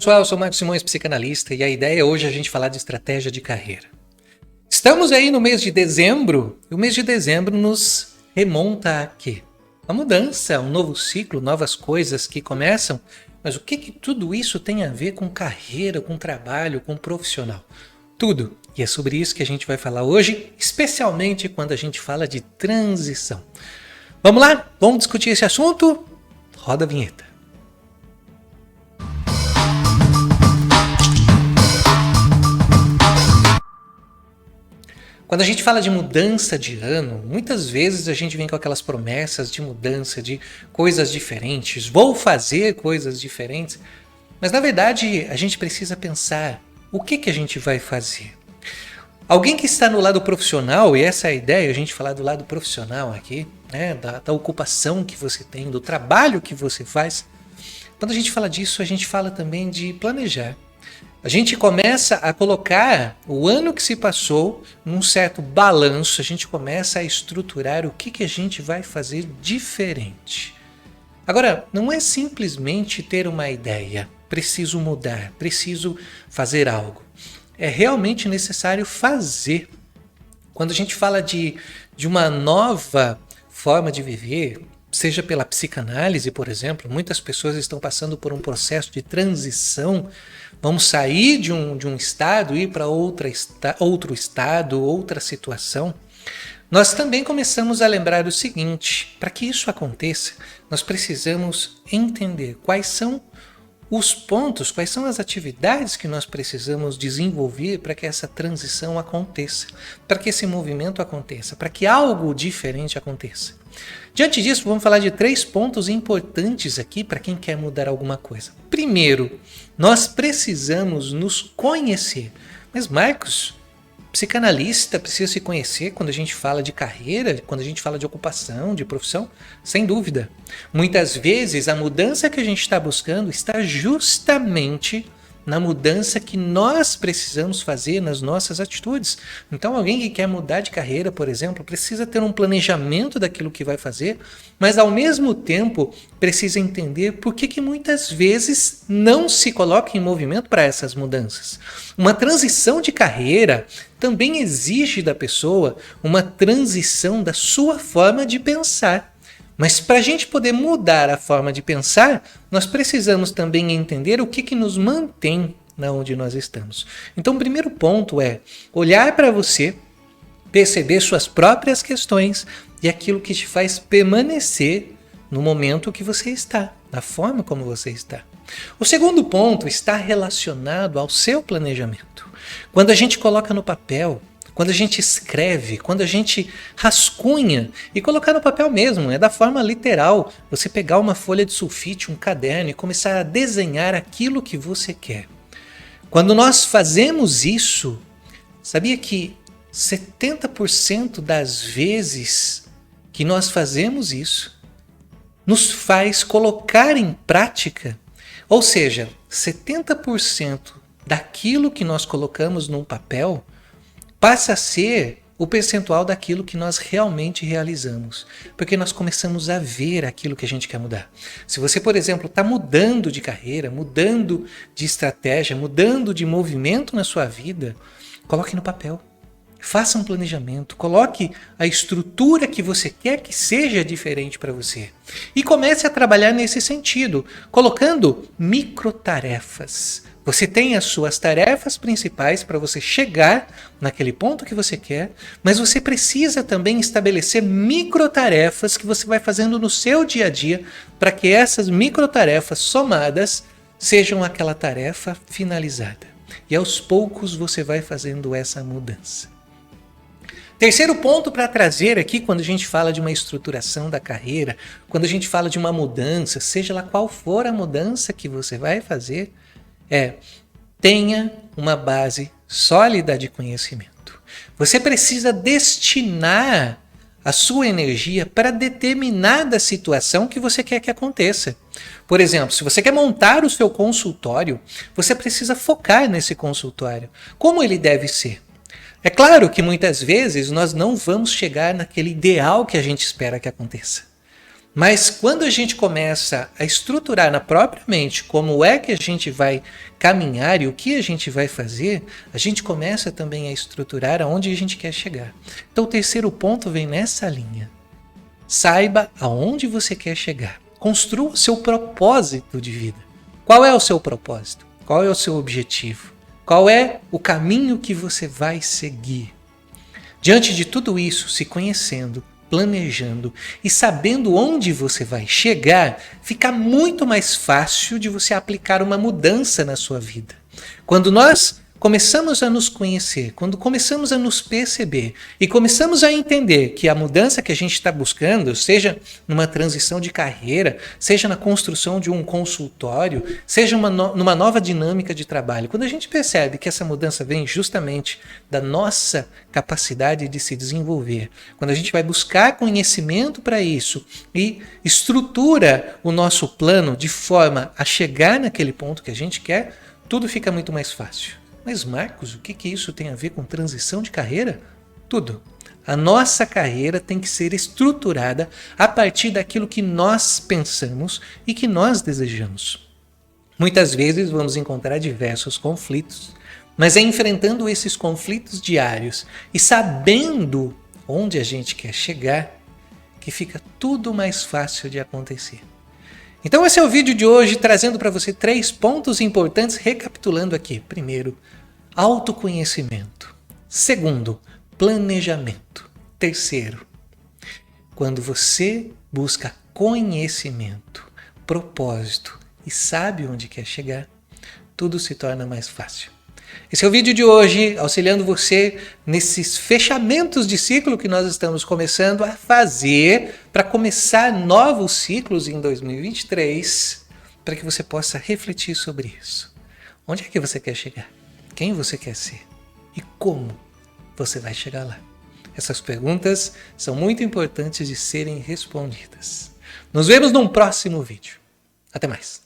Pessoal, eu sou Marcos Simões, psicanalista, e a ideia é hoje a gente falar de estratégia de carreira. Estamos aí no mês de dezembro, e o mês de dezembro nos remonta a quê? A mudança, um novo ciclo, novas coisas que começam, mas o que tudo isso tem a ver com carreira, com trabalho, com profissional? Tudo. E é sobre isso que a gente vai falar hoje, especialmente quando a gente fala de transição. Vamos lá? Vamos discutir esse assunto? Roda a vinheta. Quando a gente fala de mudança de ano, muitas vezes a gente vem com aquelas promessas de mudança, de coisas diferentes, vou fazer coisas diferentes, mas na verdade a gente precisa pensar o que a gente vai fazer. Alguém que está no lado profissional, e essa é a ideia, a gente falar do lado profissional aqui, né, da ocupação que você tem, do trabalho que você faz, quando a gente fala disso, a gente fala também de planejar. A gente começa a colocar o ano que se passou num certo balanço, a gente começa a estruturar o que a gente vai fazer diferente. Agora, não é simplesmente ter uma ideia, preciso mudar, preciso fazer algo. É realmente necessário fazer. Quando a gente fala de uma nova forma de viver, seja pela psicanálise, por exemplo, muitas pessoas estão passando por um processo de transição. Vamos sair de um estado, ir para outro estado, outra situação. Nós também começamos a lembrar o seguinte: para que isso aconteça, nós precisamos entender quais são os pontos, quais são as atividades que nós precisamos desenvolver para que essa transição aconteça, para que esse movimento aconteça, para que algo diferente aconteça. Diante disso, vamos falar de 3 pontos importantes aqui para quem quer mudar alguma coisa. Primeiro, nós precisamos nos conhecer. Mas Marcos, psicanalista precisa se conhecer quando a gente fala de carreira, quando a gente fala de ocupação, de profissão? Sem dúvida. Muitas vezes a mudança que a gente está buscando está justamente na mudança que nós precisamos fazer nas nossas atitudes. Então, alguém que quer mudar de carreira, por exemplo, precisa ter um planejamento daquilo que vai fazer, mas ao mesmo tempo precisa entender por que muitas vezes não se coloca em movimento para essas mudanças. Uma transição de carreira também exige da pessoa uma transição da sua forma de pensar. Mas para a gente poder mudar a forma de pensar, nós precisamos também entender o que nos mantém na onde nós estamos. Então, o primeiro ponto é olhar para você, perceber suas próprias questões e aquilo que te faz permanecer no momento que você está, na forma como você está. O segundo ponto está relacionado ao seu planejamento. Quando a gente coloca no papel, quando a gente escreve, quando a gente rascunha, e colocar no papel mesmo, é da forma literal, você pegar uma folha de sulfite, um caderno e começar a desenhar aquilo que você quer. Quando nós fazemos isso, sabia que 70% das vezes que nós fazemos isso, nos faz colocar em prática, ou seja, 70% daquilo que nós colocamos num papel passa a ser o percentual daquilo que nós realmente realizamos, porque nós começamos a ver aquilo que a gente quer mudar. Se você, por exemplo, está mudando de carreira, mudando de estratégia, mudando de movimento na sua vida, coloque no papel. Faça um planejamento, coloque a estrutura que você quer que seja diferente para você. E comece a trabalhar nesse sentido, colocando microtarefas. Você tem as suas tarefas principais para você chegar naquele ponto que você quer, mas você precisa também estabelecer microtarefas que você vai fazendo no seu dia a dia para que essas microtarefas somadas sejam aquela tarefa finalizada. E aos poucos você vai fazendo essa mudança. Terceiro ponto para trazer aqui quando a gente fala de uma estruturação da carreira, quando a gente fala de uma mudança, seja lá qual for a mudança que você vai fazer, tenha uma base sólida de conhecimento. Você precisa destinar a sua energia para determinada situação que você quer que aconteça. Por exemplo, se você quer montar o seu consultório, você precisa focar nesse consultório. Como ele deve ser? É claro que muitas vezes nós não vamos chegar naquele ideal que a gente espera que aconteça. Mas quando a gente começa a estruturar na própria mente como é que a gente vai caminhar e o que a gente vai fazer, a gente começa também a estruturar aonde a gente quer chegar. Então o terceiro ponto vem nessa linha. Saiba aonde você quer chegar. Construa o seu propósito de vida. Qual é o seu propósito? Qual é o seu objetivo? Qual é o caminho que você vai seguir? Diante de tudo isso, se conhecendo, planejando e sabendo onde você vai chegar, fica muito mais fácil de você aplicar uma mudança na sua vida. Quando nós começamos a nos conhecer, quando começamos a nos perceber e começamos a entender que a mudança que a gente está buscando, seja numa transição de carreira, seja na construção de um consultório, seja numa nova dinâmica de trabalho, quando a gente percebe que essa mudança vem justamente da nossa capacidade de se desenvolver, quando a gente vai buscar conhecimento para isso e estrutura o nosso plano de forma a chegar naquele ponto que a gente quer, tudo fica muito mais fácil. Mas Marcos, o que isso tem a ver com transição de carreira? Tudo. A nossa carreira tem que ser estruturada a partir daquilo que nós pensamos e que nós desejamos. Muitas vezes vamos encontrar diversos conflitos, mas é enfrentando esses conflitos diários e sabendo onde a gente quer chegar que fica tudo mais fácil de acontecer. Então esse é o vídeo de hoje, trazendo para você 3 pontos importantes, recapitulando aqui. Primeiro, autoconhecimento. Segundo, planejamento. Terceiro, quando você busca conhecimento, propósito e sabe onde quer chegar, tudo se torna mais fácil. Esse é o vídeo de hoje, auxiliando você nesses fechamentos de ciclo que nós estamos começando a fazer para começar novos ciclos em 2023, para que você possa refletir sobre isso. Onde é que você quer chegar? Quem você quer ser? E como você vai chegar lá? Essas perguntas são muito importantes de serem respondidas. Nos vemos num próximo vídeo. Até mais!